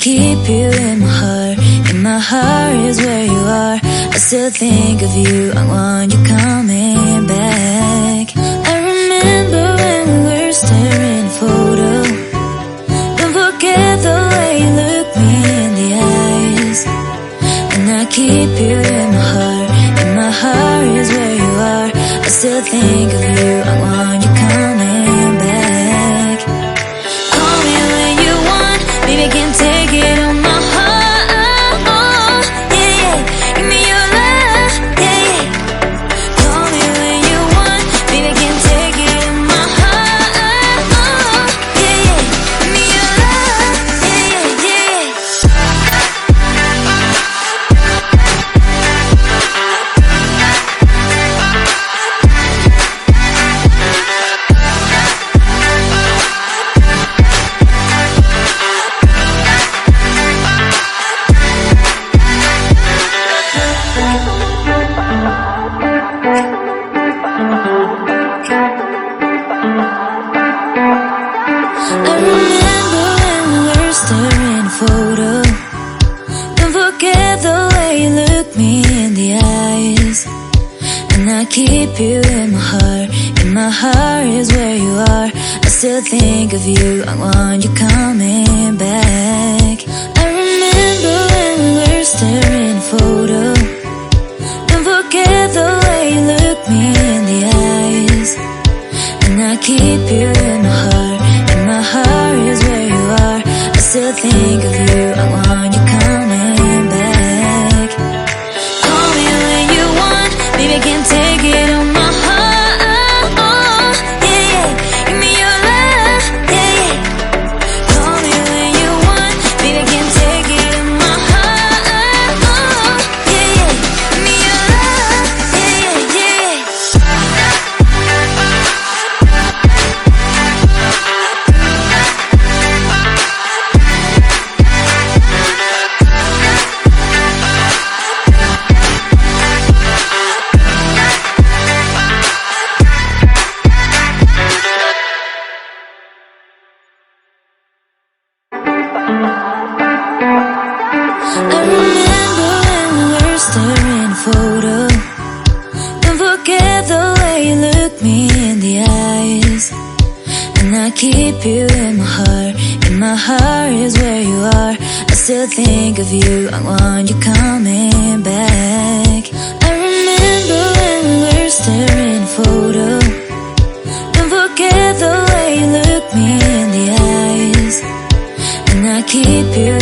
keep you in my heart. In my heart is where you are. I still think of you. I want you coming back. I remember when we were staring at a photo. Don't forget the way you look me in the eyes. And I keep you in my heart. In my heart is where you are. I still think of you. I want you coming back. Call me when you want. Baby, I can't take it on my heart. Oh, yeah, yeah. Give me your love, yeah, yeah. Call me when you want. Baby, I can't take it on my heart. Oh, yeah, yeah. Give me your love, yeah, yeah, yeah. I remember when we were staring at a photo. Don't forget the way you look me in the eyes. And I keep you in my heart. In my heart is where you are. I still think of you. I want you coming back. I remember when we were staring at a photo. Don't forget the way you look me in the eyes. And I keep you in my heart. In my heart is where you are. I still think of you. I want you coming back. Call me when you want. Baby, I can't take it on my heart. Oh, yeah, yeah. Give me your love, yeah, yeah. Call me when you want. Baby, I can't take it on my heart. Oh, yeah, yeah. Give me your love, yeah, yeah, yeah. I remember when we were staring at a photo. Don't forget the way you look me in the eyes. And I keep you in my heart. In my heart is where you are. I still think of you. I want you coming back. I remember when we were staring at a photo. Don't forget the way you look me in the eyes. And I keep you